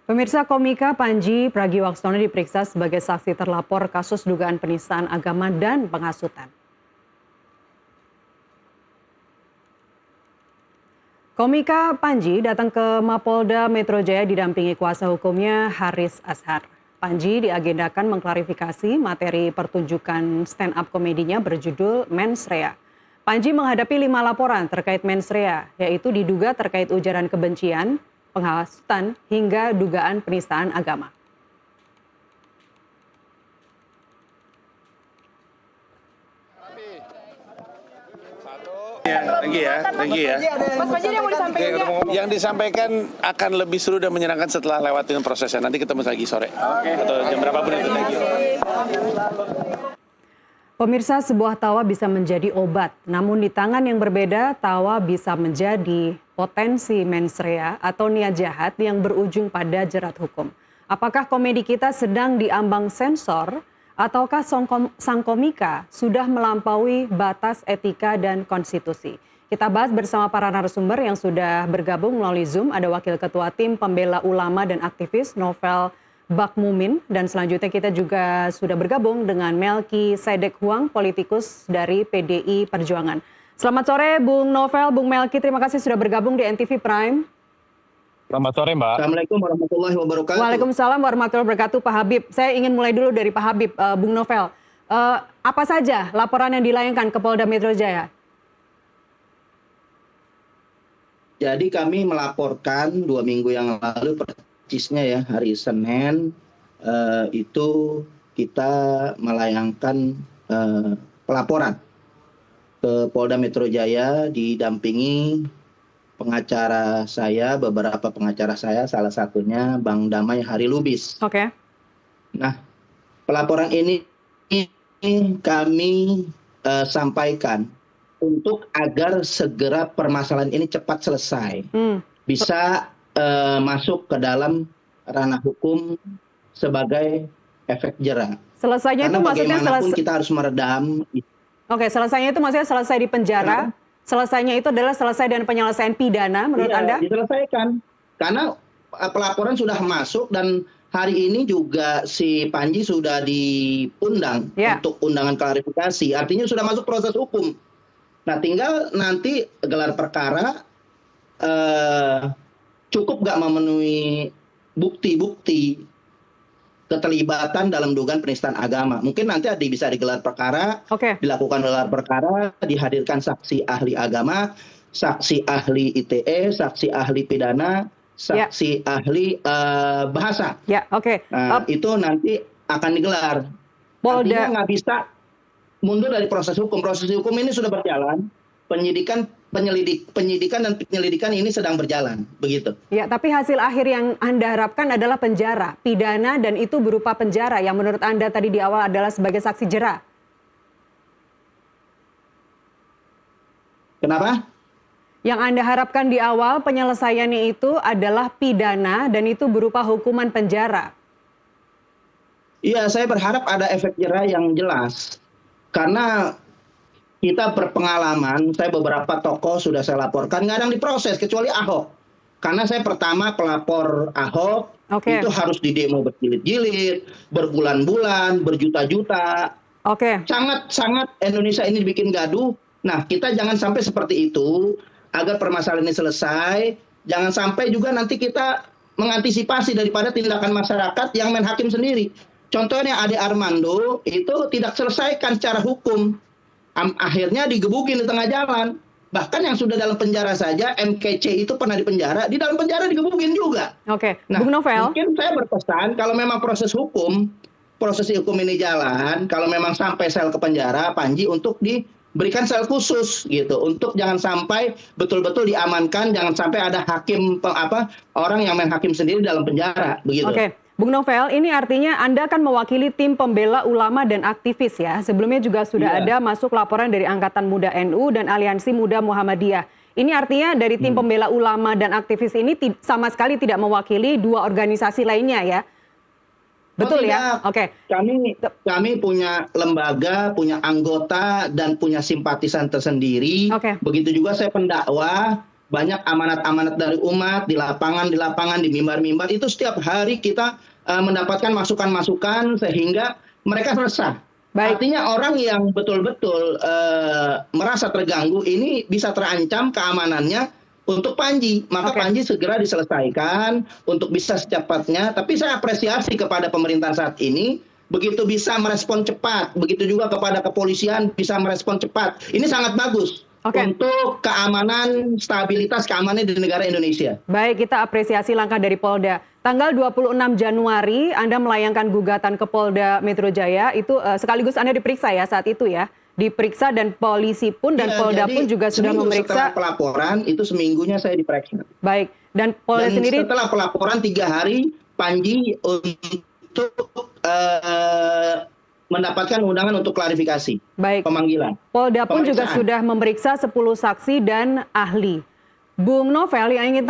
Pemirsa, komika Panji Pragiwaksono diperiksa sebagai saksi terlapor kasus dugaan penistaan agama dan penghasutan. Komika Panji datang ke Mapolda Metro Jaya didampingi kuasa hukumnya Haris Azhar. Panji diagendakan mengklarifikasi materi pertunjukan stand-up komedinya berjudul Mens Rea. Panji menghadapi 5 laporan terkait Mens Rea, yaitu diduga terkait ujaran kebencian, penghasutan, hingga dugaan penistaan agama. Lagi ya. Mas Panji yang mau disampaikan Yang disampaikan akan lebih seru dan menyenangkan setelah lewatin prosesnya. Nanti ketemu lagi sore. Atau jam berapapun itu. Pemirsa, sebuah tawa bisa menjadi obat. Namun di tangan yang berbeda, tawa bisa menjadi potensi mens rea atau niat jahat yang berujung pada jerat hukum. Apakah komedi kita sedang diambang sensor? Ataukah sang komika sudah melampaui batas etika dan konstitusi? Kita bahas bersama para narasumber yang sudah bergabung melalui Zoom. Ada Wakil Ketua Tim Pembela Ulama dan Aktivis Novel Bakmumin. Dan selanjutnya kita juga sudah bergabung dengan Melki Sedek Huang, politikus dari PDI Perjuangan. Selamat sore Bung Novel, Bung Melki, terima kasih sudah bergabung di NTV Prime. Selamat sore, Mbak. Assalamualaikum warahmatullahi wabarakatuh. Waalaikumsalam warahmatullahi wabarakatuh, Pak Habib. Saya ingin mulai dulu dari Pak Habib, Bung Novel. Apa saja laporan yang dilayangkan ke Polda Metro Jaya? Jadi kami melaporkan 2 minggu yang lalu, persisnya ya hari Senin, itu kita melayangkan pelaporan ke Polda Metro Jaya didampingi pengacara saya, beberapa pengacara saya, salah satunya Bang Damai Hari Lubis. Oke. Nah, pelaporan ini kami sampaikan untuk agar segera permasalahan ini cepat selesai. Bisa masuk ke dalam ranah hukum sebagai efek jera. Selesainya Karena itu maksudnya bagaimanapun kita harus meredam. Oke, selesainya itu maksudnya selesai di penjara. Selesainya itu adalah selesai dengan penyelesaian pidana menurut Anda? Diselesaikan. Karena pelaporan sudah masuk dan hari ini juga si Panji sudah diundang untuk undangan klarifikasi. Artinya sudah masuk proses hukum. Nah, tinggal nanti gelar perkara cukup nggak memenuhi bukti-bukti keterlibatan dalam dugaan penistaan agama. Mungkin nanti bisa digelar perkara, dilakukan gelar perkara, dihadirkan saksi ahli agama, saksi ahli ITE, saksi ahli pidana, saksi ahli bahasa. Nah, itu nanti akan digelar. Artinya nggak bisa mundur dari proses hukum. Proses hukum ini sudah berjalan. Penyidikan dan penyelidikan ini sedang berjalan, begitu. Ya, tapi hasil akhir yang Anda harapkan adalah penjara, pidana, dan itu berupa penjara yang menurut Anda tadi di awal adalah sebagai saksi jera. Kenapa? Yang Anda harapkan di awal penyelesaiannya itu adalah pidana dan itu berupa hukuman penjara. Iya, saya berharap ada efek jera yang jelas. Karena kita berpengalaman, saya beberapa tokoh sudah saya laporkan, nggak ada yang diproses kecuali Ahok. Karena saya pertama pelapor Ahok, itu harus didemo berjilid-jilid, berbulan-bulan, berjuta-juta. Sangat Indonesia ini dibikin gaduh. Nah, kita jangan sampai seperti itu, agar permasalahan ini selesai. Jangan sampai juga nanti kita mengantisipasi daripada tindakan masyarakat yang main hakim sendiri. Contohnya Ade Armando itu tidak selesaikan secara hukum. Akhirnya digebukin di tengah jalan. Bahkan yang sudah dalam penjara saja, MKC itu pernah di penjara dalam penjara digebukin juga. Nah, Bung Novel, mungkin saya berpesan kalau memang proses hukum ini jalan, kalau memang sampai sel ke penjara, Panji untuk diberikan sel khusus gitu, untuk jangan sampai betul-betul diamankan, jangan sampai ada hakim orang yang main hakim sendiri dalam penjara, begitu. Bung Novel, ini artinya Anda kan mewakili tim pembela ulama dan aktivis ya. Sebelumnya juga sudah ada masuk laporan dari Angkatan Muda NU dan Aliansi Muda Muhammadiyah. Ini artinya dari tim pembela ulama dan aktivis ini sama sekali tidak mewakili 2 organisasi lainnya ya? Betul ya? Kami punya lembaga, punya anggota, dan punya simpatisan tersendiri. Begitu juga saya pendakwa, banyak amanat-amanat dari umat di lapangan, di mimbar-mimbar itu setiap hari kita mendapatkan masukan-masukan sehingga mereka resah. Baik. Artinya orang yang betul-betul merasa terganggu ini bisa terancam keamanannya untuk Panji. Maka Panji segera diselesaikan untuk bisa secepatnya. Tapi saya apresiasi kepada pemerintahan saat ini begitu bisa merespon cepat. Begitu juga kepada kepolisian bisa merespon cepat. Ini sangat bagus untuk keamanan, stabilitas keamanan di negara Indonesia. Baik, kita apresiasi langkah dari Polda. Tanggal 26 Januari Anda melayangkan gugatan ke Polda Metro Jaya, itu sekaligus Anda diperiksa ya saat itu ya? Diperiksa dan polisi pun dan Polda pun juga sudah memeriksa. Setelah pelaporan itu seminggunya saya diperiksa. Baik, dan Polda sendiri setelah pelaporan 3 hari Panji untuk mendapatkan undangan untuk klarifikasi. Baik. Pemanggilan. Polda pun juga sudah memeriksa 10 saksi dan ahli. Bung Novel, yang ingin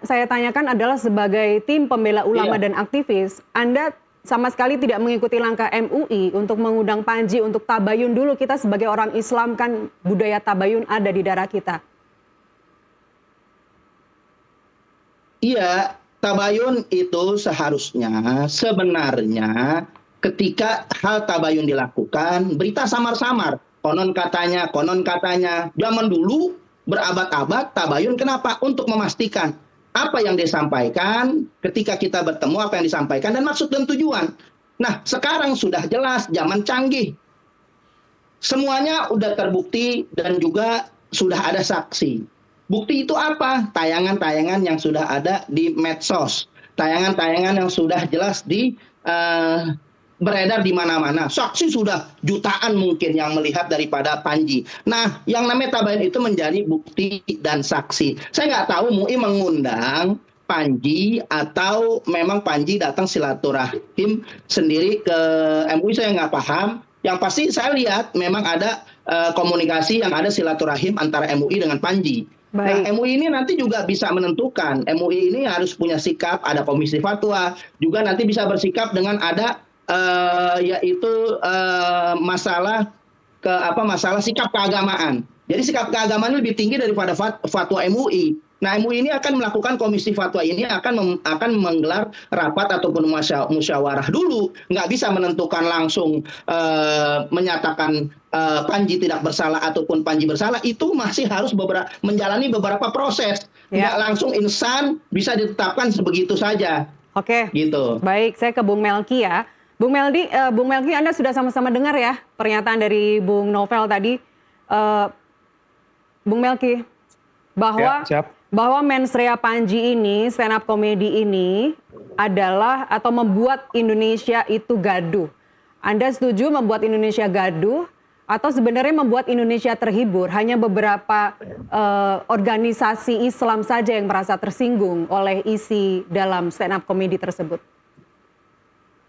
saya tanyakan adalah sebagai tim pembela ulama dan aktivis, Anda sama sekali tidak mengikuti langkah MUI untuk mengundang Panji untuk tabayun dulu. Kita sebagai orang Islam kan budaya tabayun ada di darah kita. Iya, tabayun itu seharusnya sebenarnya ketika hal tabayun dilakukan, berita samar-samar. Konon katanya. Zaman dulu berabad-abad tabayun kenapa? Untuk memastikan apa yang disampaikan ketika kita bertemu, apa yang disampaikan dan maksud dan tujuan. Nah, sekarang sudah jelas zaman canggih. Semuanya sudah terbukti dan juga sudah ada saksi. Bukti itu apa? Tayangan-tayangan yang sudah ada di medsos. Tayangan-tayangan yang sudah jelas beredar di mana-mana. Saksi sudah jutaan mungkin yang melihat daripada Panji. Nah, yang namanya tabayun itu menjadi bukti dan saksi. Saya nggak tahu MUI mengundang Panji atau memang Panji datang silaturahim sendiri ke MUI, saya nggak paham. Yang pasti saya lihat memang ada komunikasi yang ada silaturahim antara MUI dengan Panji. Baik. Nah, MUI ini nanti juga bisa menentukan. MUI ini harus punya sikap, ada komisi fatwa, juga nanti bisa bersikap dengan ada yaitu masalah sikap keagamaan. Jadi sikap keagamaan lebih tinggi daripada fatwa MUI. Nah, MUI ini akan melakukan komisi fatwa ini akan menggelar rapat ataupun musyawarah dulu. Nggak bisa menentukan langsung menyatakan Panji tidak bersalah ataupun Panji bersalah. Itu masih harus menjalani beberapa proses. Nggak langsung instan bisa ditetapkan sebegitu saja. Oke. Gitu. Baik, saya ke Bung Melki ya. Bung Melki, Anda sudah sama-sama dengar ya pernyataan dari Bung Novel tadi. Bung Melki, bahwa mensrea Panji ini, stand up comedy ini adalah atau membuat Indonesia itu gaduh. Anda setuju membuat Indonesia gaduh atau sebenarnya membuat Indonesia terhibur? Hanya beberapa organisasi Islam saja yang merasa tersinggung oleh isi dalam stand up comedy tersebut.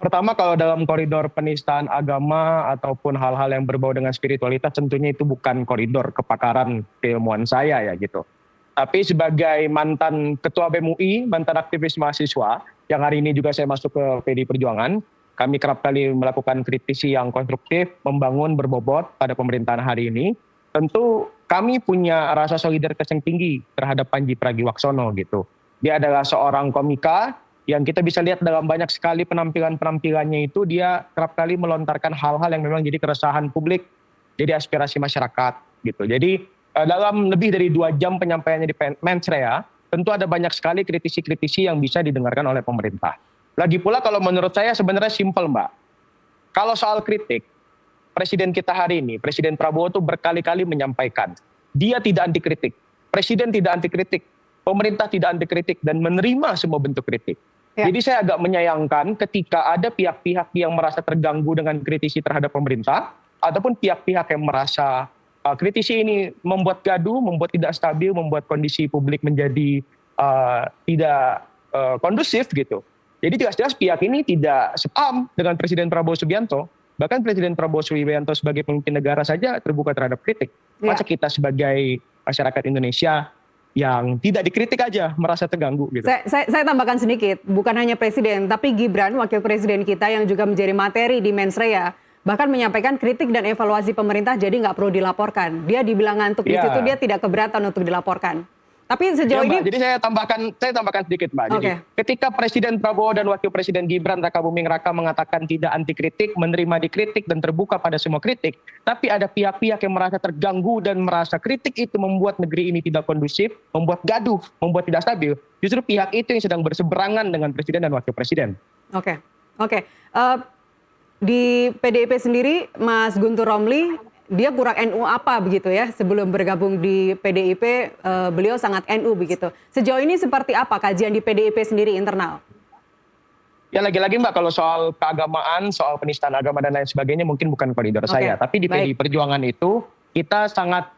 Pertama, kalau dalam koridor penistaan agama ataupun hal-hal yang berbau dengan spiritualitas, tentunya itu bukan koridor kepakaran keilmuan saya ya gitu. Tapi sebagai mantan ketua BEM UI, mantan aktivis mahasiswa, yang hari ini juga saya masuk ke PDI Perjuangan, kami kerap kali melakukan kritisi yang konstruktif, membangun berbobot pada pemerintahan hari ini. Tentu kami punya rasa solidaritas yang tinggi terhadap Panji Pragiwaksono gitu. Dia adalah seorang komika yang kita bisa lihat dalam banyak sekali penampilannya itu dia kerap kali melontarkan hal-hal yang memang jadi keresahan publik, jadi aspirasi masyarakat gitu. Jadi dalam lebih dari 2 jam penyampaiannya di Mensrea, tentu ada banyak sekali kritisi-kritisi yang bisa didengarkan oleh pemerintah. Lagi pula kalau menurut saya sebenarnya simpel Mbak. Kalau soal kritik, Presiden kita hari ini, Presiden Prabowo itu berkali-kali menyampaikan, dia tidak anti kritik, Presiden tidak anti kritik, pemerintah tidak anti kritik dan menerima semua bentuk kritik. Ya. Jadi saya agak menyayangkan ketika ada pihak-pihak yang merasa terganggu dengan kritisi terhadap pemerintah, ataupun pihak-pihak yang merasa kritisi ini membuat gaduh, membuat tidak stabil, membuat kondisi publik menjadi tidak kondusif gitu. Jadi jelas-jelas pihak ini tidak sepaham dengan Presiden Prabowo Subianto. Bahkan Presiden Prabowo Subianto sebagai pemimpin negara saja terbuka terhadap kritik. Masa kita sebagai masyarakat Indonesia yang tidak dikritik aja merasa terganggu gitu. Saya tambahkan sedikit, bukan hanya Presiden, tapi Gibran, wakil Presiden kita yang juga menjadi materi di Mensrea, bahkan menyampaikan kritik dan evaluasi pemerintah jadi nggak perlu dilaporkan. Dia dibilang ngantuk di situ, dia tidak keberatan untuk dilaporkan. Tapi sejauh Ya, Mbak, ini, jadi saya tambahkan sedikit, Mbak. Jadi Oke. ketika Presiden Prabowo dan Wakil Presiden Gibran Raka Buming Raka mengatakan tidak anti kritik, menerima dikritik dan terbuka pada semua kritik, tapi ada pihak-pihak yang merasa terganggu dan merasa kritik itu membuat negeri ini tidak kondusif, membuat gaduh, membuat tidak stabil. Justru pihak itu yang sedang berseberangan dengan Presiden dan Wakil Presiden. oke, oke. Di PDIP sendiri, Mas Guntur Romli, dia kurang NU apa begitu ya? Sebelum bergabung di PDIP, beliau sangat NU begitu. Sejauh ini seperti apa kajian di PDIP sendiri internal? Ya lagi-lagi Mbak, kalau soal keagamaan, soal penistaan agama dan lain sebagainya mungkin bukan koridor Oke, saya. Tapi di PDI baik. Perjuangan itu kita sangat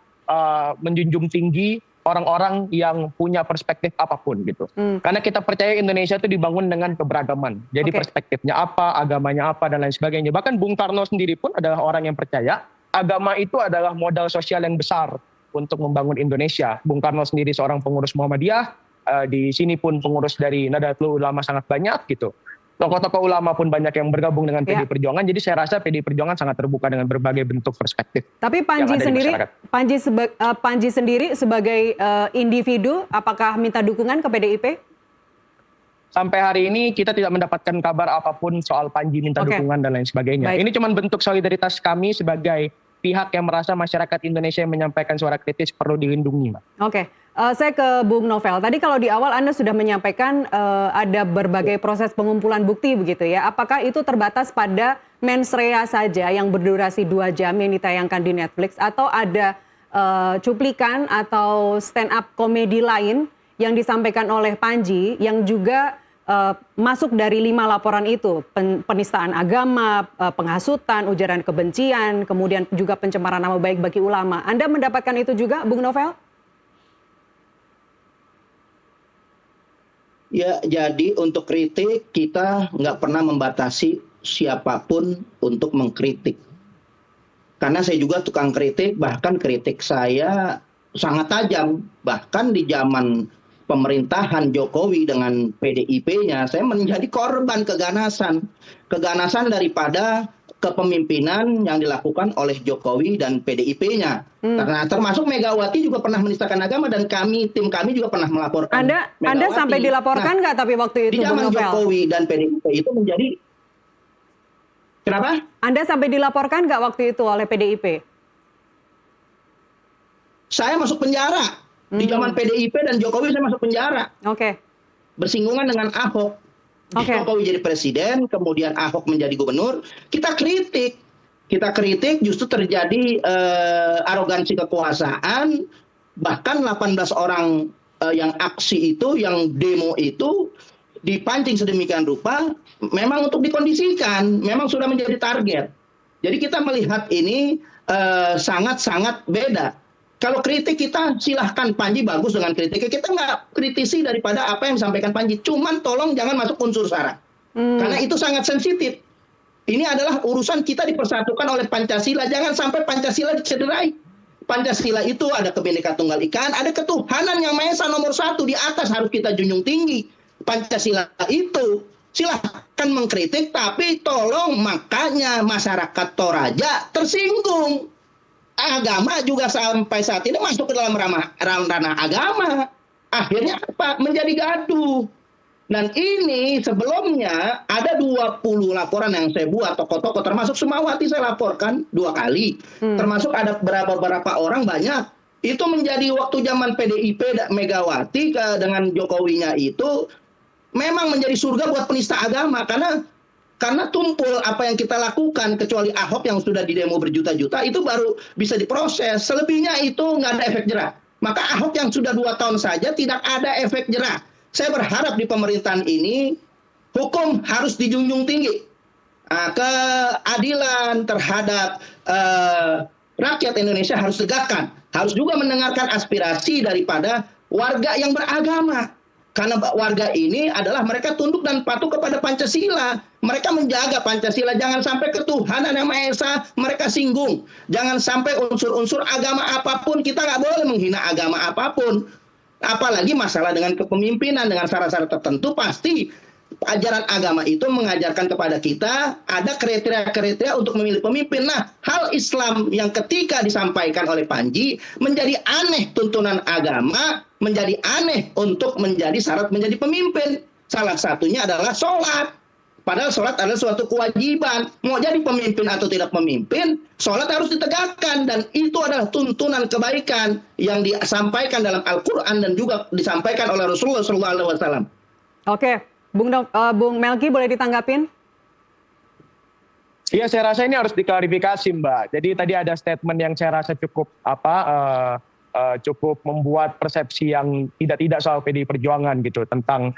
menjunjung tinggi orang-orang yang punya perspektif apapun gitu. Karena kita percaya Indonesia itu dibangun dengan keberagaman. Jadi Oke. perspektifnya apa, agamanya apa dan lain sebagainya. Bahkan Bung Karno sendiri pun adalah orang yang percaya agama itu adalah modal sosial yang besar untuk membangun Indonesia. Bung Karno sendiri seorang pengurus Muhammadiyah, di sini pun pengurus dari Nahdlatul Ulama sangat banyak gitu. Tokoh-tokoh ulama pun banyak yang bergabung dengan Ya. PDI Perjuangan. Jadi saya rasa PDI Perjuangan sangat terbuka dengan berbagai bentuk perspektif. Tapi yang ada di masyarakat. Panji sendiri sebagai individu, apakah minta dukungan ke PDIP? Sampai hari ini kita tidak mendapatkan kabar apapun soal Panji minta Oke. dukungan dan lain sebagainya. Baik. Ini cuma bentuk solidaritas kami sebagai pihak yang merasa masyarakat Indonesia yang menyampaikan suara kritis perlu dilindungi, Mbak. Oke, saya ke Bung Novel. Tadi kalau di awal Anda sudah menyampaikan ada berbagai proses pengumpulan bukti begitu ya. Apakah itu terbatas pada mens rea saja yang berdurasi 2 jam yang ditayangkan di Netflix, atau ada cuplikan atau stand up komedi lain yang disampaikan oleh Panji yang juga masuk dari 5 laporan itu, penistaan agama, penghasutan, ujaran kebencian, kemudian juga pencemaran nama baik bagi ulama. Anda mendapatkan itu juga, Bung Novel? Ya, jadi untuk kritik kita nggak pernah membatasi siapapun untuk mengkritik. Karena saya juga tukang kritik, bahkan kritik saya sangat tajam. Bahkan di zaman pemerintahan Jokowi dengan PDIP-nya, saya menjadi korban keganasan. Keganasan daripada kepemimpinan yang dilakukan oleh Jokowi dan PDIP-nya. Karena termasuk Megawati juga pernah menistakan agama, dan tim kami juga pernah melaporkan Anda Megawati. sampai dilaporkan nggak tapi waktu Di itu, Bung zaman Novel? Jokowi dan PDIP itu menjadi... Kenapa? Anda sampai dilaporkan nggak waktu itu oleh PDIP? Saya masuk penjara. Di zaman PDIP dan Jokowi saya masuk penjara. Oke, Bersinggungan dengan Ahok. Oke. Jokowi jadi presiden, kemudian Ahok menjadi gubernur. Kita kritik justru terjadi arogansi kekuasaan. Bahkan 18 orang yang aksi itu, yang demo itu dipancing sedemikian rupa, memang untuk dikondisikan, memang sudah menjadi target. Jadi kita melihat ini sangat-sangat beda. Kalau kritik kita silahkan, Panji bagus dengan kritiknya. Kita nggak kritisi daripada apa yang disampaikan Panji. Cuman tolong jangan masuk unsur sara. Karena itu sangat sensitif. Ini adalah urusan kita dipersatukan oleh Pancasila. Jangan sampai Pancasila dicederai. Pancasila itu ada Kebinekaan Tunggal Ika, ada ketuhanan yang Maha Esa nomor 1 di atas, harus kita junjung tinggi. Pancasila itu silahkan mengkritik, tapi tolong, makanya masyarakat Toraja tersinggung. Agama juga sampai saat ini masuk ke dalam ranah agama. Akhirnya apa? Menjadi gaduh. Dan ini sebelumnya ada 20 laporan yang saya buat, tokoh-tokoh termasuk Sumawati saya laporkan 2 kali. Termasuk ada beberapa orang banyak. Itu menjadi waktu zaman PDIP Megawati dengan Jokowinya itu memang menjadi surga buat penista agama, karena tumpul apa yang kita lakukan, kecuali Ahok yang sudah didemo berjuta-juta, itu baru bisa diproses. Selebihnya itu nggak ada efek jerah. Maka Ahok yang sudah 2 tahun saja tidak ada efek jerah. Saya berharap di pemerintahan ini, hukum harus dijunjung tinggi. Keadilan terhadap rakyat Indonesia harus tegakkan. Harus juga mendengarkan aspirasi daripada warga yang beragama. Karena warga ini adalah mereka tunduk dan patuh kepada Pancasila. Mereka menjaga Pancasila. Jangan sampai ketuhanan yang Maha Esa mereka singgung. Jangan sampai unsur-unsur agama apapun. Kita nggak boleh menghina agama apapun. Apalagi masalah dengan kepemimpinan, dengan syarat-syarat tertentu, pasti ajaran agama itu mengajarkan kepada kita ada kriteria-kriteria untuk memilih pemimpin. Nah, hal Islam yang ketika disampaikan oleh Panji menjadi aneh tuntunan agama, menjadi aneh untuk menjadi syarat menjadi pemimpin. Salah satunya adalah sholat. Padahal sholat adalah suatu kewajiban. Mau jadi pemimpin atau tidak pemimpin, sholat harus ditegakkan. Dan itu adalah tuntunan kebaikan yang disampaikan dalam Al-Quran dan juga disampaikan oleh Rasulullah SAW. Oke, Bung Melki boleh ditanggapin? Iya, saya rasa ini harus diklarifikasi, Mbak. Jadi tadi ada statement yang saya rasa cukup cukup membuat persepsi yang tidak soal PDI Perjuangan gitu, tentang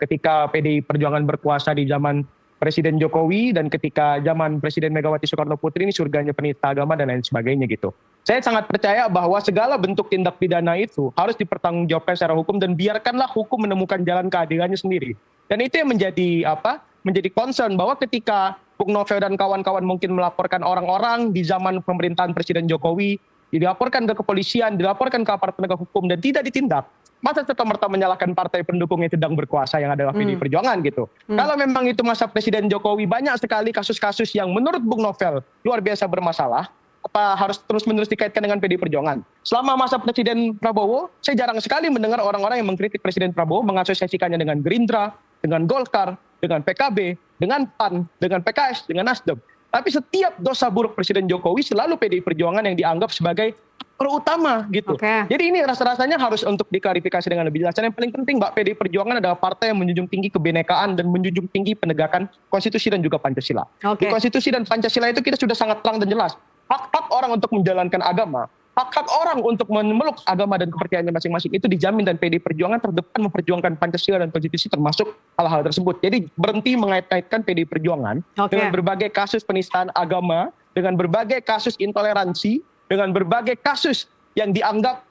ketika PDI Perjuangan berkuasa di zaman Presiden Jokowi dan ketika zaman Presiden Megawati Soekarno Putri ini surganya penista agama dan lain sebagainya gitu. Saya sangat percaya bahwa segala bentuk tindak pidana itu harus dipertanggungjawabkan secara hukum dan biarkanlah hukum menemukan jalan keadilannya sendiri. Dan itu yang menjadi concern bahwa ketika Bung Novel dan kawan-kawan mungkin melaporkan orang-orang di zaman pemerintahan Presiden Jokowi, dilaporkan ke kepolisian, dilaporkan ke aparat penegak hukum dan tidak ditindak, masa serta-merta menyalahkan partai pendukung yang sedang berkuasa yang adalah PDI Perjuangan gitu. Kalau memang itu masa Presiden Jokowi banyak sekali kasus-kasus yang menurut Bung Novel luar biasa bermasalah, apa harus terus-menerus dikaitkan dengan PDI Perjuangan? Selama masa Presiden Prabowo, saya jarang sekali mendengar orang-orang yang mengkritik Presiden Prabowo mengasosiasikannya dengan Gerindra, dengan Golkar, dengan PKB, dengan PAN, dengan PKS, dengan Nasdem. Tapi setiap dosa buruk Presiden Jokowi selalu PDI Perjuangan yang dianggap sebagai terutama gitu. Jadi ini rasa-rasanya harus untuk diklarifikasi dengan lebih jelas. Dan yang paling penting, Mbak, PDI Perjuangan adalah partai yang menjunjung tinggi kebinekaan dan menjunjung tinggi penegakan konstitusi dan juga Pancasila. Di konstitusi dan Pancasila itu kita sudah sangat terang dan jelas. Hak-hak orang untuk menjalankan agama, hak-hak orang untuk memeluk agama dan kepercayaannya masing-masing itu dijamin, dan PDI Perjuangan terdepan memperjuangkan Pancasila dan konstitusi termasuk hal-hal tersebut. Jadi berhenti mengait-ngaitkan PDI Perjuangan dengan berbagai kasus penistaan agama, dengan berbagai kasus intoleransi, dengan berbagai kasus yang dianggap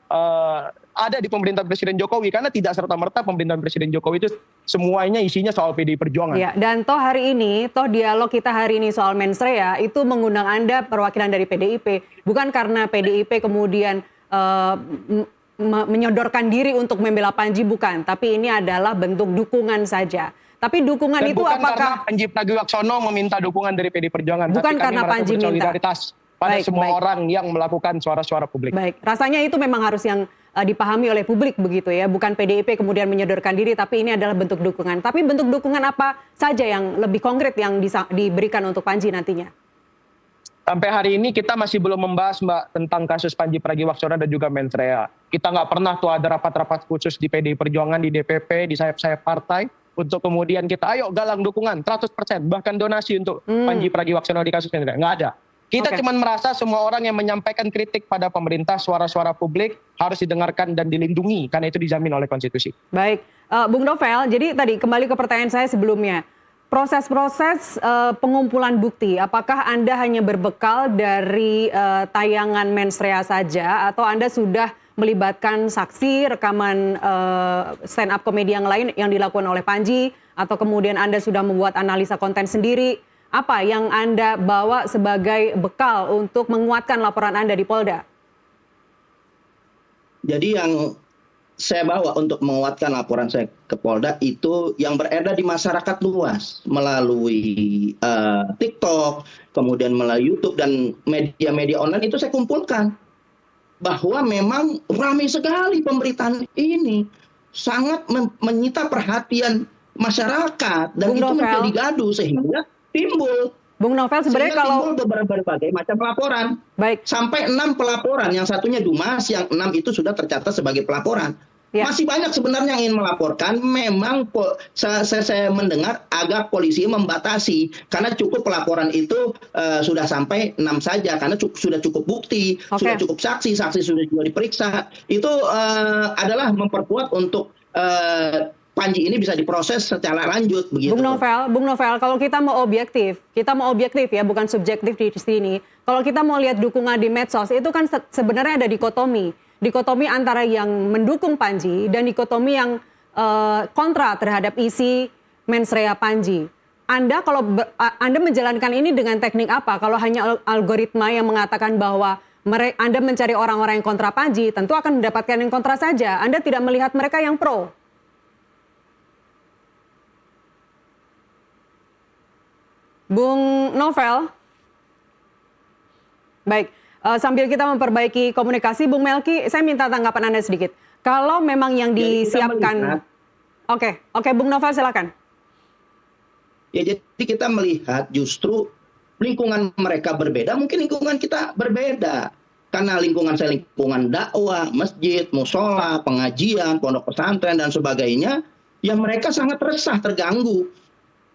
ada di pemerintahan Presiden Jokowi, karena tidak serta-merta pemerintahan Presiden Jokowi itu semuanya isinya soal PDI Perjuangan. Ya, dan hari ini dialog kita hari ini soal mensrea itu mengundang Anda perwakilan dari PDIP, bukan karena PDIP kemudian menyodorkan diri untuk membela Panji, bukan, tapi ini adalah bentuk dukungan saja. Tapi dukungan dan itu bukan apakah karena Panji Pragiwaksono meminta dukungan dari PDI Perjuangan, bukan tapi karena Panji minta pada semua orang yang melakukan suara-suara publik. Baik, rasanya itu memang harus yang dipahami oleh publik begitu ya, bukan PDIP kemudian menyodorkan diri, tapi ini adalah bentuk dukungan. Tapi bentuk dukungan apa saja yang lebih konkret yang diberikan untuk Panji nantinya? Sampai hari ini kita masih belum membahas, Mbak, tentang kasus Panji Pragiwaksono dan juga mensrea. Kita nggak pernah tuh ada rapat-rapat khusus di PDI Perjuangan, di DPP, di sayap-sayap partai, untuk kemudian kita ayo galang dukungan 100%, bahkan donasi untuk Panji Pragiwaksono di kasus ini. Nggak ada. Kita cuma merasa semua orang yang menyampaikan kritik pada pemerintah, suara-suara publik harus didengarkan dan dilindungi, karena itu dijamin oleh konstitusi. Baik, Bung Novel, jadi tadi kembali ke pertanyaan saya sebelumnya. Proses-proses pengumpulan bukti, apakah Anda hanya berbekal dari tayangan mensrea saja, atau Anda sudah melibatkan saksi, rekaman stand up komedi yang lain yang dilakukan oleh Panji, atau kemudian Anda sudah membuat analisa konten sendiri? Apa yang Anda bawa sebagai bekal untuk menguatkan laporan Anda di Polda? Jadi yang saya bawa untuk menguatkan laporan saya ke Polda itu yang beredar di masyarakat luas melalui TikTok, kemudian melalui YouTube dan media-media online itu saya kumpulkan. Bahwa memang ramai sekali pemberitaan ini, sangat menyita perhatian masyarakat, dan itu menjadi gaduh sehingga timbul. Bung Novel, sebenarnya kalau timbul berbagai macam laporan. Baik. Sampai 6 pelaporan, yang satunya Dumas, yang 6 itu sudah tercatat sebagai pelaporan. Ya. Masih banyak sebenarnya yang ingin melaporkan. Memang saya mendengar agak polisi membatasi, karena cukup pelaporan itu sudah sampai 6 saja, karena sudah cukup bukti, sudah cukup saksi sudah juga diperiksa. Itu adalah memperkuat untuk Panji ini bisa diproses secara lanjut begitu. Bung Novel, kalau kita mau objektif ya, bukan subjektif di sini. Kalau kita mau lihat dukungan di medsos, itu kan sebenarnya ada dikotomi antara yang mendukung Panji dan dikotomi yang kontra terhadap isi mensrea Panji. Anda menjalankan ini dengan teknik apa? Kalau hanya algoritma yang mengatakan bahwa Anda mencari orang-orang yang kontra Panji, tentu akan mendapatkan yang kontra saja. Anda tidak melihat mereka yang pro. Bung Novel, baik. Sambil kita memperbaiki komunikasi, Bung Melki, saya minta tanggapan Anda sedikit. Kalau memang yang disiapkan, oke, Bung Novel silakan. Ya, jadi kita melihat justru lingkungan mereka berbeda, mungkin lingkungan kita berbeda. Karena lingkungan saya lingkungan dakwah, masjid, musola, pengajian, pondok pesantren, dan sebagainya, ya mereka sangat resah, terganggu.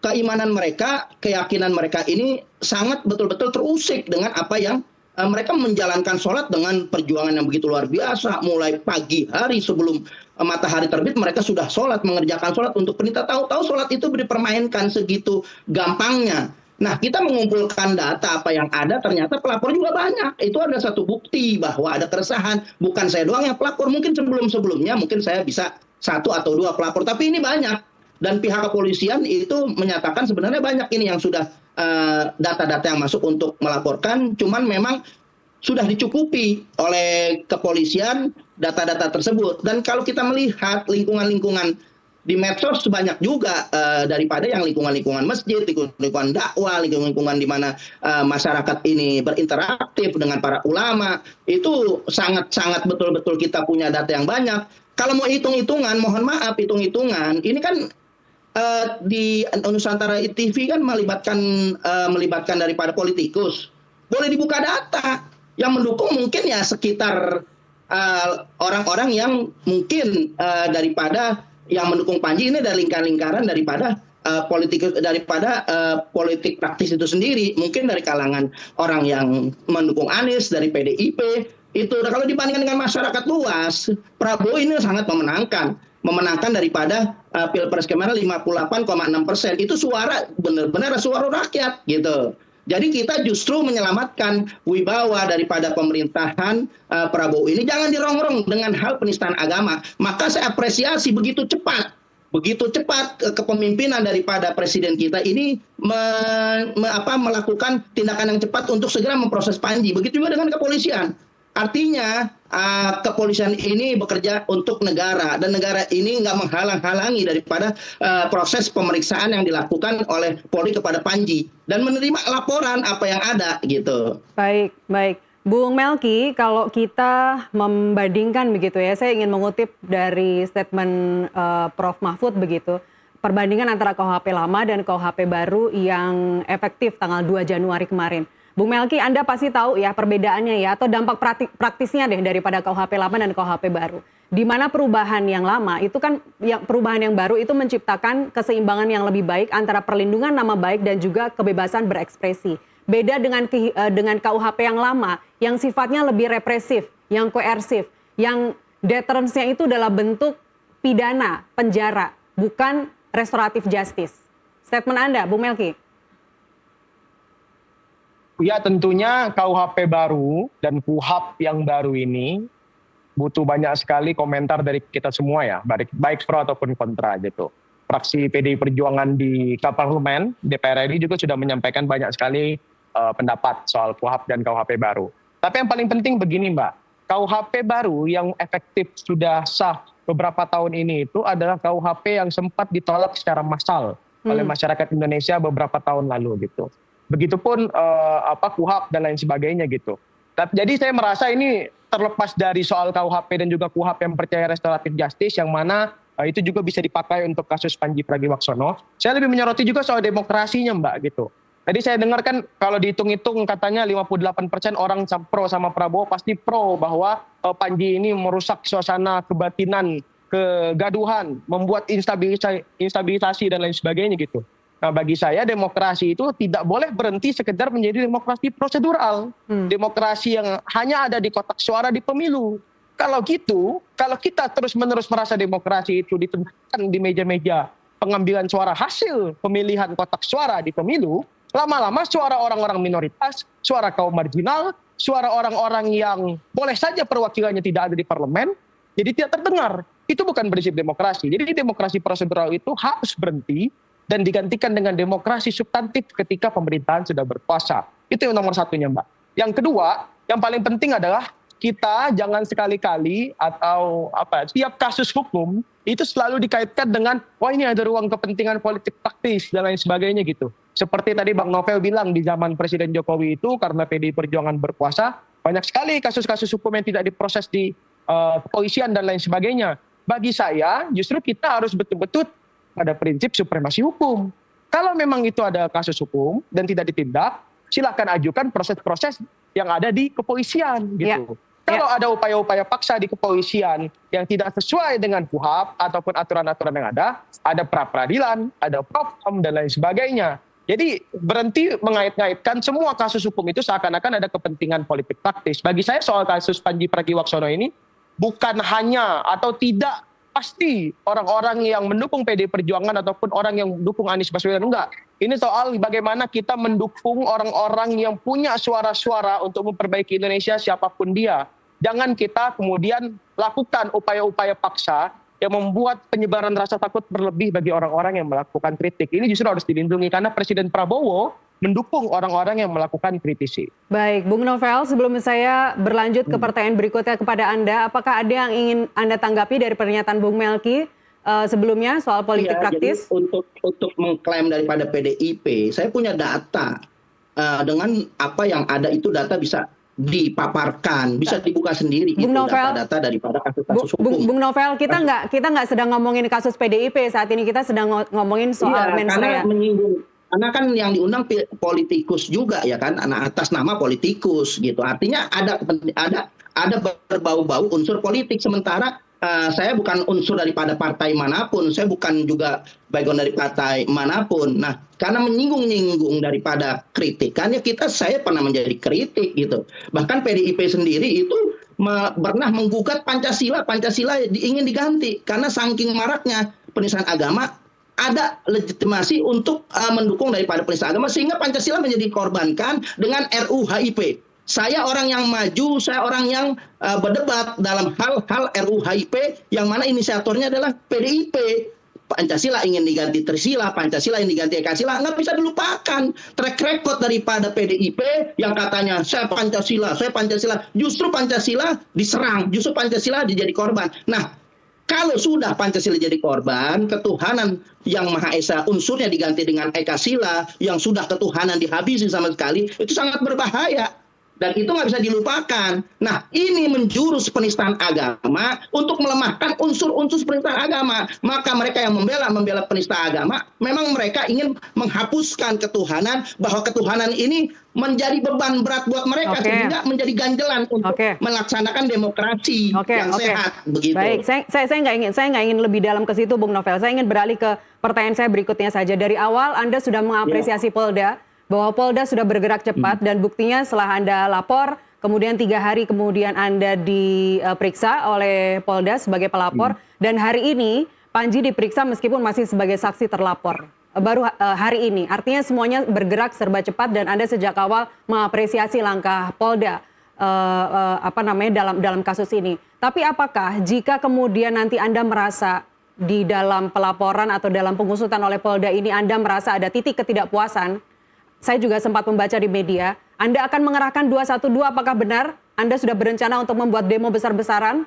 Keimanan mereka, keyakinan mereka ini sangat betul-betul terusik dengan apa yang mereka menjalankan sholat dengan perjuangan yang begitu luar biasa. Mulai pagi hari sebelum matahari terbit mereka sudah sholat, mengerjakan sholat untuk perintah. Tahu-tahu sholat itu dipermainkan segitu gampangnya. Nah, kita mengumpulkan data apa yang ada, ternyata pelapor juga banyak. Itu ada satu bukti bahwa ada keresahan. Bukan saya doang yang pelapor, mungkin sebelum-sebelumnya mungkin saya bisa 1 atau 2 pelapor. Tapi ini banyak. Dan pihak kepolisian itu menyatakan sebenarnya banyak ini yang sudah data-data yang masuk untuk melaporkan, cuman memang sudah dicukupi oleh kepolisian data-data tersebut. Dan kalau kita melihat lingkungan-lingkungan di medsos banyak juga daripada yang lingkungan-lingkungan masjid, lingkungan dakwah, lingkungan di mana masyarakat ini berinteraktif dengan para ulama, itu sangat-sangat betul-betul kita punya data yang banyak. Kalau mau hitung-hitungan, mohon maaf, hitung-hitungan, ini kan di Nusantara TV kan melibatkan daripada politikus. Boleh dibuka data. Yang mendukung mungkin ya sekitar orang-orang yang mungkin daripada yang mendukung Panji ini dari lingkaran daripada politik praktis itu sendiri. Mungkin dari kalangan orang yang mendukung Anies dari PDIP. Itu kalau dibandingkan dengan masyarakat luas, Prabowo ini sangat memenangkan daripada Pilpres kemarin 58,6%. Itu suara benar-benar suara rakyat gitu. Jadi kita justru menyelamatkan wibawa daripada pemerintahan Prabowo ini. Jangan dirongrong dengan hal penistaan agama. Maka saya apresiasi begitu cepat kepemimpinan daripada presiden kita ini melakukan tindakan yang cepat untuk segera memproses Panji. Begitu juga dengan kepolisian. Artinya kepolisian ini bekerja untuk negara dan negara ini nggak menghalang-halangi daripada proses pemeriksaan yang dilakukan oleh Polri kepada Panji dan menerima laporan apa yang ada gitu. Baik. Bung Melki, kalau kita membandingkan begitu ya, saya ingin mengutip dari statement Prof. Mahfud begitu, perbandingan antara KUHP lama dan KUHP baru yang efektif tanggal 2 Januari kemarin. Bung Melki, Anda pasti tahu ya perbedaannya ya, atau dampak praktisnya deh daripada KUHP lama dan KUHP baru. Di mana perubahan yang lama itu kan, perubahan yang baru itu menciptakan keseimbangan yang lebih baik antara perlindungan nama baik dan juga kebebasan berekspresi. Beda dengan KUHP yang lama, yang sifatnya lebih represif, yang koersif, yang deterrence-nya itu adalah bentuk pidana, penjara, bukan restoratif justice. Statement Anda, Bung Melki. Ya tentunya KUHP baru dan KUHAP yang baru ini butuh banyak sekali komentar dari kita semua ya, baik pro ataupun kontra gitu. Fraksi PDI Perjuangan di Parlemen, DPR RI juga sudah menyampaikan banyak sekali pendapat soal KUHAP dan KUHP baru. Tapi yang paling penting begini Mbak, KUHP baru yang efektif sudah sah beberapa tahun ini itu adalah KUHP yang sempat ditolak secara massal oleh masyarakat Indonesia beberapa tahun lalu gitu. Begitupun KUHAP dan lain sebagainya gitu. Jadi saya merasa ini terlepas dari soal KUHP dan juga KUHAP yang percaya restoratif justice yang mana itu juga bisa dipakai untuk kasus Panji Pragiwaksono. Saya lebih menyoroti juga soal demokrasinya Mbak gitu. Tadi saya dengar kan kalau dihitung-hitung katanya 58% orang pro sama Prabowo pasti pro bahwa Panji ini merusak suasana kebatinan, kegaduhan, membuat instabilisasi dan lain sebagainya gitu. Nah bagi saya demokrasi itu tidak boleh berhenti sekedar menjadi demokrasi prosedural. Demokrasi yang hanya ada di kotak suara di pemilu. Kalau gitu, kalau kita terus-menerus merasa demokrasi itu ditentukan di meja-meja pengambilan suara hasil pemilihan kotak suara di pemilu, lama-lama suara orang-orang minoritas, suara kaum marginal, suara orang-orang yang boleh saja perwakilannya tidak ada di parlemen, jadi tidak terdengar. Itu bukan prinsip demokrasi. Jadi demokrasi prosedural itu harus berhenti dan digantikan dengan demokrasi substantif ketika pemerintahan sudah berkuasa. Itu yang nomor satunya Mbak. Yang kedua, yang paling penting adalah kita jangan sekali-kali atau setiap kasus hukum itu selalu dikaitkan dengan wah ini ada ruang kepentingan politik praktis dan lain sebagainya gitu. Seperti tadi Bang Novel bilang, di zaman Presiden Jokowi itu karena PDI Perjuangan berkuasa, banyak sekali kasus-kasus hukum yang tidak diproses di kepolisian dan lain sebagainya. Bagi saya, justru kita harus betul-betul pada prinsip supremasi hukum. Kalau memang itu ada kasus hukum dan tidak ditindak, silakan ajukan proses-proses yang ada di kepolisian gitu. Kalau ada upaya-upaya paksa di kepolisian yang tidak sesuai dengan KUHAP ataupun aturan-aturan yang ada pra-peradilan, ada propam dan lain sebagainya. Jadi berhenti mengait-ngaitkan semua kasus hukum itu seakan-akan ada kepentingan politik praktis. Bagi saya soal kasus Panji Pragiwaksono ini bukan hanya atau tidak pasti orang-orang yang mendukung PDI Perjuangan ataupun orang yang mendukung Anies Baswedan, enggak. Ini soal bagaimana kita mendukung orang-orang yang punya suara-suara untuk memperbaiki Indonesia siapapun dia. Jangan kita kemudian lakukan upaya-upaya paksa yang membuat penyebaran rasa takut berlebih bagi orang-orang yang melakukan kritik. Ini justru harus dilindungi karena Presiden Prabowo mendukung orang-orang yang melakukan kritisi. Baik, Bung Novel, sebelum saya berlanjut ke pertanyaan berikutnya kepada Anda, apakah ada yang ingin Anda tanggapi dari pernyataan Bung Melki sebelumnya soal politik praktis? Jadi untuk mengklaim daripada PDIP, saya punya data dengan apa yang ada itu data bisa dipaparkan, bisa dibuka sendiri Bung itu Novel, data-data daripada kasus-kasus hukum. Bung Novel, kita nggak sedang ngomongin kasus PDIP saat ini, kita sedang ngomongin soal mensrea. Karena kan yang diundang politikus juga ya kan, atas nama politikus gitu. Artinya ada berbau-bau unsur politik. Sementara saya bukan unsur daripada partai manapun, saya bukan juga background dari partai manapun. Nah, karena menyinggung-nyinggung daripada kritikan ya saya pernah menjadi kritik gitu. Bahkan PDIP sendiri itu pernah menggugat Pancasila ingin diganti karena saking maraknya penistaan agama. Ada legitimasi untuk mendukung daripada penistaan agama sehingga Pancasila menjadi dikorbankan dengan RUU HIP. Saya orang yang maju, saya orang yang berdebat dalam hal-hal RUU HIP yang mana inisiatornya adalah PDIP. Pancasila ingin diganti Trisila, Pancasila ingin diganti Ekasila, nggak bisa dilupakan. Track record daripada PDIP yang katanya saya Pancasila, justru Pancasila diserang, justru Pancasila dijadi korban. Nah, kalau sudah Pancasila jadi korban, ketuhanan yang Maha Esa unsurnya diganti dengan Ekasila, yang sudah ketuhanan dihabisi sama sekali, itu sangat berbahaya. Dan itu nggak bisa dilupakan. Nah, ini menjurus penistaan agama untuk melemahkan unsur-unsur penistaan agama. Maka mereka yang membela penista agama, memang mereka ingin menghapuskan ketuhanan, bahwa ketuhanan ini menjadi beban berat buat mereka, sehingga menjadi ganjelan untuk melaksanakan demokrasi yang sehat. Begitu. Baik, saya nggak ingin lebih dalam ke situ, Bung Novel. Saya ingin beralih ke pertanyaan saya berikutnya saja. Dari awal Anda sudah mengapresiasi Polda, bahwa Polda sudah bergerak cepat dan buktinya setelah Anda lapor, kemudian 3 hari kemudian Anda diperiksa oleh Polda sebagai pelapor, dan hari ini Panji diperiksa meskipun masih sebagai saksi terlapor. Baru hari ini, artinya semuanya bergerak serba cepat dan Anda sejak awal mengapresiasi langkah Polda dalam kasus ini. Tapi apakah jika kemudian nanti Anda merasa di dalam pelaporan atau dalam pengusutan oleh Polda ini Anda merasa ada titik ketidakpuasan, saya juga sempat membaca di media, Anda akan mengerahkan 212, apakah benar Anda sudah berencana untuk membuat demo besar-besaran?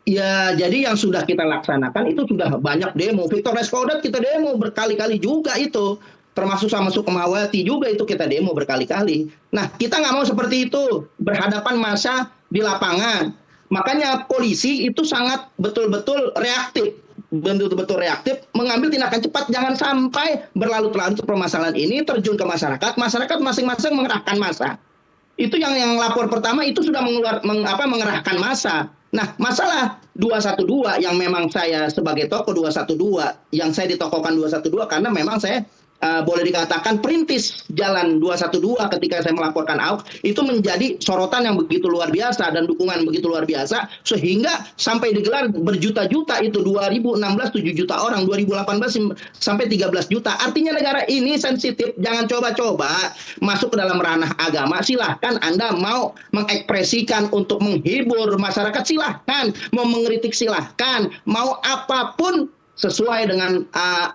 Ya, jadi yang sudah kita laksanakan itu sudah banyak demo. Victor Reskodat kita demo berkali-kali juga itu. Termasuk sama Sukmawati juga itu kita demo berkali-kali. Nah, kita nggak mau seperti itu. Berhadapan massa di lapangan. Makanya polisi itu sangat betul-betul reaktif. Betul-betul reaktif, mengambil tindakan cepat, jangan sampai berlarut-larut permasalahan ini, terjun ke masyarakat masing-masing mengerahkan massa. Itu yang lapor pertama itu sudah mengerahkan massa. Nah, masalah 212 yang memang saya sebagai tokoh 212, yang saya ditokohkan 212 karena memang saya boleh dikatakan perintis jalan 212 ketika saya melaporkan Ahok, itu menjadi sorotan yang begitu luar biasa dan dukungan begitu luar biasa sehingga sampai digelar berjuta-juta itu 2016 7 juta orang, 2018 sampai 13 juta. Artinya negara ini sensitif, jangan coba-coba masuk ke dalam ranah agama. Silahkan Anda mau mengekspresikan untuk menghibur masyarakat, silahkan mau mengkritik, silahkan mau apapun sesuai dengan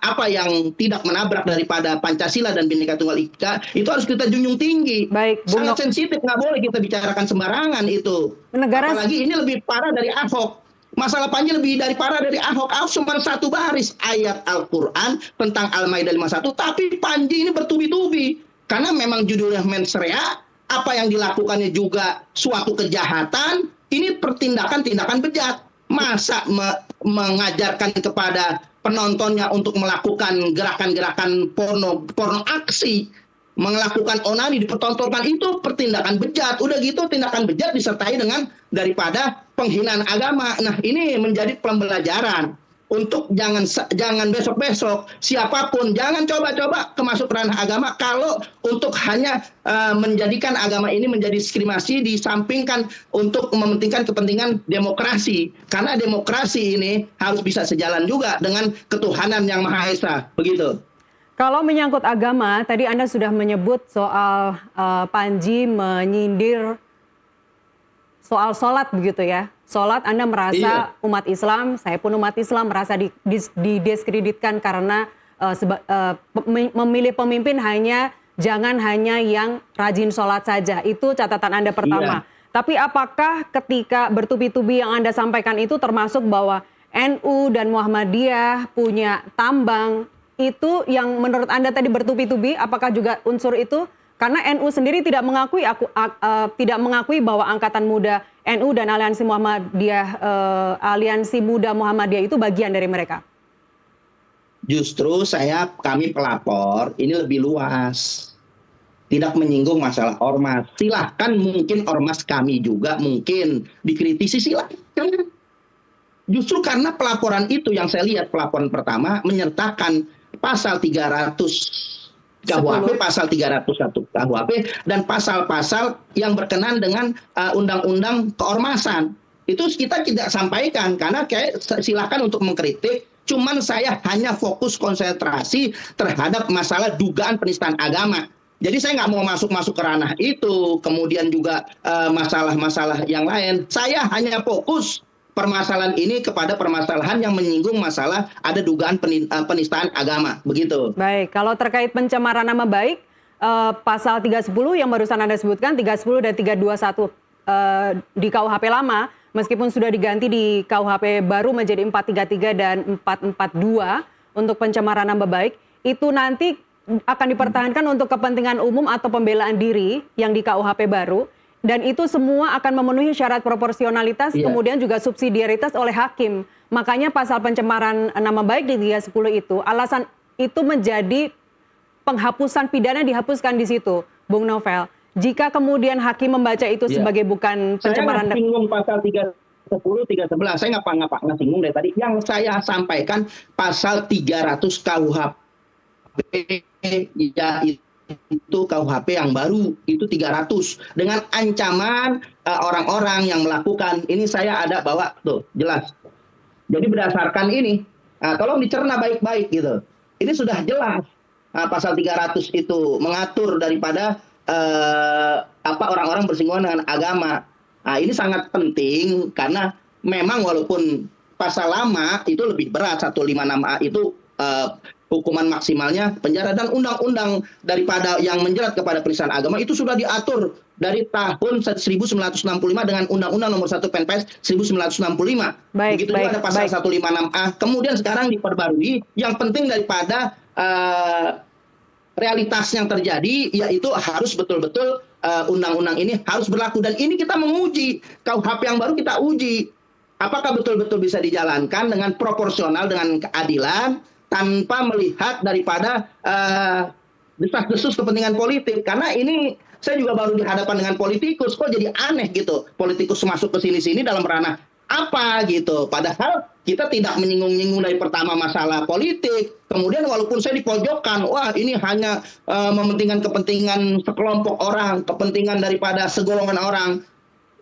apa yang tidak menabrak daripada Pancasila dan Bhinneka Tunggal Ika, itu harus kita junjung tinggi. Baik, sangat sensitif, nggak boleh kita bicarakan sembarangan itu. Apalagi ini lebih parah dari Ahok. Masalah Panji lebih parah dari Ahok. Ahok cuma satu baris ayat Al-Quran tentang Al-Maidah 51, tapi Panji ini bertubi-tubi. Karena memang judulnya mens rea, apa yang dilakukannya juga suatu kejahatan, ini tindakan bejat. Masa mengajarkan kepada penontonnya untuk melakukan gerakan-gerakan porno aksi, melakukan onani dipertontonkan, itu pertindakan bejat. Udah gitu tindakan bejat disertai dengan daripada penghinaan agama. Nah, ini menjadi pembelajaran untuk jangan besok-besok siapapun jangan coba-coba masuk ranah agama kalau untuk hanya menjadikan agama ini menjadi diskriminasi, disampingkan untuk mementingkan kepentingan demokrasi. Karena demokrasi ini harus bisa sejalan juga dengan ketuhanan yang Maha Esa. Begitu. Kalau menyangkut agama, tadi Anda sudah menyebut soal Panji menyindir soal sholat begitu ya. Sholat Anda merasa umat Islam, saya pun umat Islam merasa didiskreditkan karena memilih pemimpin jangan hanya yang rajin sholat saja. Itu catatan Anda pertama. Tapi apakah ketika bertubi-tubi yang Anda sampaikan itu termasuk bahwa NU dan Muhammadiyah punya tambang, itu yang menurut Anda tadi bertubi-tubi, apakah juga unsur itu? Karena NU sendiri tidak mengakui bahwa Angkatan Muda NU dan Aliansi Muhammadiyah, Aliansi Muda Muhammadiyah itu bagian dari mereka. Justru kami pelapor ini lebih luas, tidak menyinggung masalah ormas. Silahkan mungkin ormas kami juga mungkin dikritisi, silahkan. Justru karena pelaporan itu yang saya lihat, pelaporan pertama menyertakan pasal 300 KUHP, pasal 301 KUHP, dan pasal-pasal yang berkenan dengan undang-undang keormasan. Itu kita tidak sampaikan, karena silakan untuk mengkritik, cuman saya hanya fokus konsentrasi terhadap masalah dugaan penistaan agama. Jadi saya nggak mau masuk ke ranah itu, kemudian juga masalah-masalah yang lain. Saya hanya fokus permasalahan ini kepada permasalahan yang menyinggung masalah ada dugaan penistaan agama, begitu. Baik, kalau terkait pencemaran nama baik, pasal 310 yang barusan Anda sebutkan, 310 dan 321 di KUHP lama, meskipun sudah diganti di KUHP baru menjadi 433 dan 442 untuk pencemaran nama baik, itu nanti akan dipertahankan untuk kepentingan umum atau pembelaan diri yang di KUHP baru. Dan itu semua akan memenuhi syarat proporsionalitas, kemudian juga subsidiaritas oleh hakim. Makanya pasal pencemaran nama baik di 310 itu, alasan itu menjadi penghapusan pidana dihapuskan di situ, Bung Novel. Jika kemudian hakim membaca itu sebagai bukan pencemaran... Saya nggak singgung pasal 310, 311, saya nggak singgung dari tadi. Yang saya sampaikan pasal 300 KUHP, itu KUHP yang baru, itu 300 dengan ancaman orang-orang yang melakukan ini. Saya ada bawa tuh jelas. Jadi berdasarkan ini, tolong dicerna baik-baik gitu. Ini sudah jelas pasal 300 itu mengatur daripada orang-orang bersinggungan dengan agama. Ini sangat penting karena memang walaupun pasal lama itu lebih berat, 156A itu hukuman maksimalnya penjara, dan undang-undang daripada yang menjerat kepada penistaan agama itu sudah diatur dari tahun 1965 dengan Undang-Undang Nomor 1 PNPS 1965. Begitu juga ada pasal 156A. Kemudian sekarang diperbarui. Yang penting daripada realitas yang terjadi, yaitu harus betul-betul undang-undang ini harus berlaku. Dan ini kita menguji KUHP yang baru, kita uji apakah betul-betul bisa dijalankan dengan proporsional, dengan keadilan, tanpa melihat daripada desas-desus kepentingan politik. Karena ini saya juga baru dihadapkan dengan politikus, kok jadi aneh gitu. Politikus masuk ke sini-sini dalam ranah apa gitu. Padahal kita tidak menyinggung-nyinggung dari pertama masalah politik. Kemudian walaupun saya dipojokkan, wah ini hanya mementingkan kepentingan sekelompok orang, kepentingan daripada segolongan orang.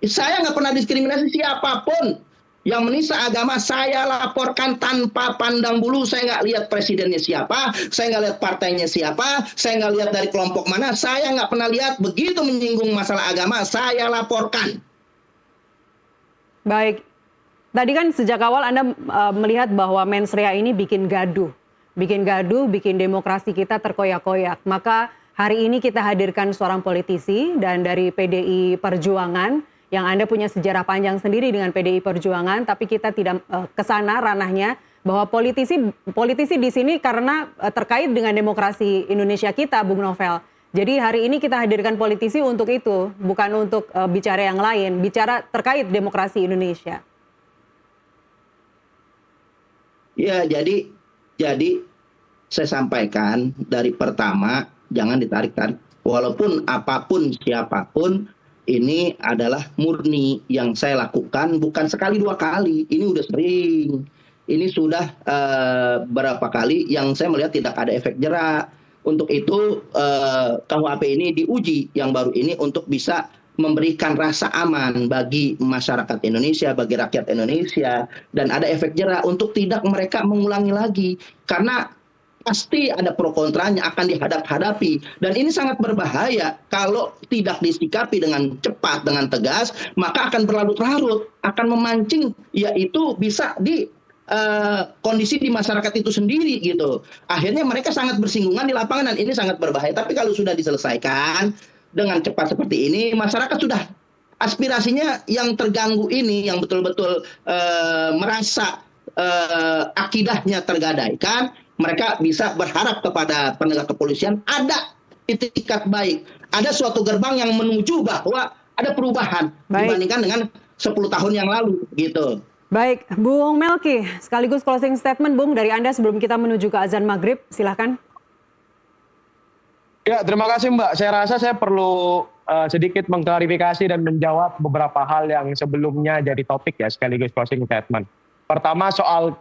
Saya nggak pernah diskriminasi siapapun. Yang menista agama saya laporkan tanpa pandang bulu. Saya nggak lihat presidennya siapa, saya nggak lihat partainya siapa, saya nggak lihat dari kelompok mana, saya nggak pernah lihat. Begitu menyinggung masalah agama, saya laporkan. Baik, tadi kan sejak awal Anda melihat bahwa mens rea ini bikin gaduh, bikin demokrasi kita terkoyak-koyak. Maka hari ini kita hadirkan seorang politisi dan dari PDI Perjuangan yang Anda punya sejarah panjang sendiri dengan PDI Perjuangan, tapi kita tidak ke sana ranahnya, bahwa politisi di sini karena terkait dengan demokrasi Indonesia kita, Bung Novel. Jadi hari ini kita hadirkan politisi untuk itu, bukan untuk bicara yang lain, bicara terkait demokrasi Indonesia. Ya, jadi saya sampaikan dari pertama jangan ditarik-tarik. Walaupun apapun siapapun, ini adalah murni yang saya lakukan bukan sekali dua kali. Ini udah sering. Ini sudah berapa kali yang saya melihat tidak ada efek jera. Untuk itu KUHP ini diuji yang baru ini untuk bisa memberikan rasa aman bagi masyarakat Indonesia, bagi rakyat Indonesia, dan ada efek jera untuk tidak mereka mengulangi lagi. Karena pasti ada pro kontranya akan dihadap-hadapi. Dan ini sangat berbahaya kalau tidak disikapi dengan cepat, dengan tegas, maka akan berlarut-larut, akan memancing, yaitu bisa di kondisi di masyarakat itu sendiri gitu. Akhirnya mereka sangat bersinggungan di lapangan dan ini sangat berbahaya. Tapi kalau sudah diselesaikan dengan cepat seperti ini, masyarakat sudah aspirasinya yang terganggu ini, yang betul-betul merasa akidahnya tergadaikan, mereka bisa berharap kepada penegak kepolisian ada itikat baik, ada suatu gerbang yang menuju bahwa ada perubahan dibandingkan dengan 10 tahun yang lalu gitu. Baik, Bung Melki, sekaligus closing statement Bung dari Anda sebelum kita menuju ke azan maghrib, silahkan. Ya, terima kasih Mbak. Saya rasa saya perlu sedikit mengklarifikasi dan menjawab beberapa hal yang sebelumnya jadi topik ya, sekaligus closing statement. Pertama soal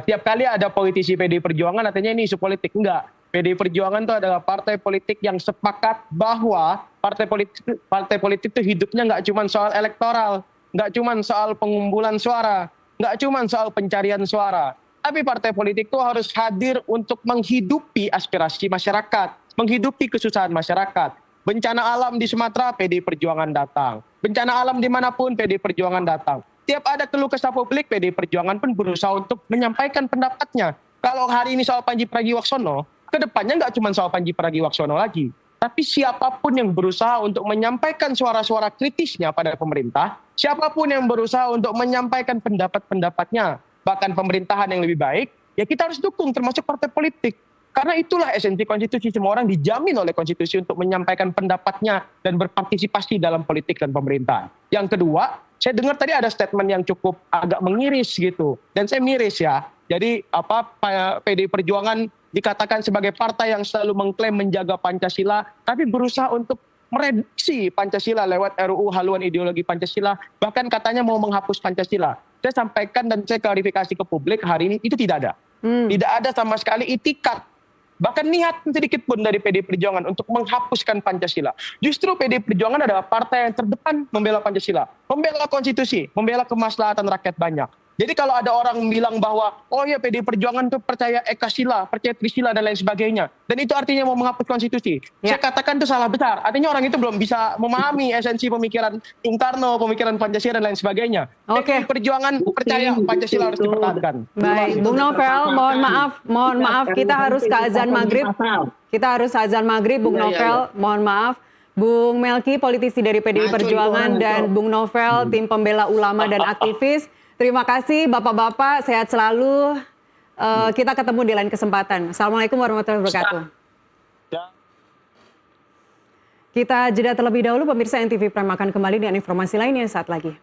tiap kali ada politisi PDI Perjuangan artinya ini isu politik. Enggak. PDI Perjuangan itu adalah partai politik yang sepakat bahwa partai politik itu hidupnya nggak cuma soal elektoral, nggak cuma soal pengumpulan suara, nggak cuma soal pencarian suara. Tapi partai politik itu harus hadir untuk menghidupi aspirasi masyarakat, menghidupi kesusahan masyarakat. Bencana alam di Sumatera, PDI Perjuangan datang. Bencana alam dimanapun, PDI Perjuangan datang. Tiap ada keluh kesah publik, PDI Perjuangan pun berusaha untuk menyampaikan pendapatnya. Kalau hari ini soal Pandji Pragiwaksono, kedepannya nggak cuma soal Pandji Pragiwaksono lagi. Tapi siapapun yang berusaha untuk menyampaikan suara-suara kritisnya pada pemerintah, siapapun yang berusaha untuk menyampaikan pendapat-pendapatnya, bahkan pemerintahan yang lebih baik, ya kita harus dukung termasuk partai politik. Karena itulah esensi konstitusi, semua orang dijamin oleh konstitusi untuk menyampaikan pendapatnya dan berpartisipasi dalam politik dan pemerintahan. Yang kedua, saya dengar tadi ada statement yang cukup agak mengiris gitu. Dan saya miris ya. Jadi PDI Perjuangan dikatakan sebagai partai yang selalu mengklaim menjaga Pancasila, tapi berusaha untuk mereduksi Pancasila lewat RUU haluan ideologi Pancasila, bahkan katanya mau menghapus Pancasila. Saya sampaikan dan saya klarifikasi ke publik hari ini, itu tidak ada. Tidak ada sama sekali itikat, bahkan niat sedikit pun dari PDI Perjuangan untuk menghapuskan Pancasila. Justru PDI Perjuangan adalah partai yang terdepan membela Pancasila, membela konstitusi, membela kemaslahatan rakyat banyak. Jadi kalau ada orang bilang bahwa, oh ya PDI Perjuangan itu percaya Ekasila, percaya Trisila dan lain sebagainya, dan itu artinya mau menghapus konstitusi. Ya. Saya katakan itu salah besar. Artinya orang itu belum bisa memahami esensi pemikiran Bung Karno, pemikiran Pancasila dan lain sebagainya. PDI Perjuangan percaya Pancasila harus dipertahankan. Baik, Bung Novel, mohon maaf, kita harus ke azan maghrib. Kita harus azan maghrib, Bung Novel, mohon maaf. Bung Melki, politisi dari PDI Perjuangan, dan Bung Novel, tim pembela ulama dan aktivis. Terima kasih Bapak-Bapak, sehat selalu. Kita ketemu di lain kesempatan. Assalamualaikum warahmatullahi wabarakatuh. Kita jeda terlebih dahulu, pemirsa NTV Prime akan kembali dengan informasi lainnya saat lagi.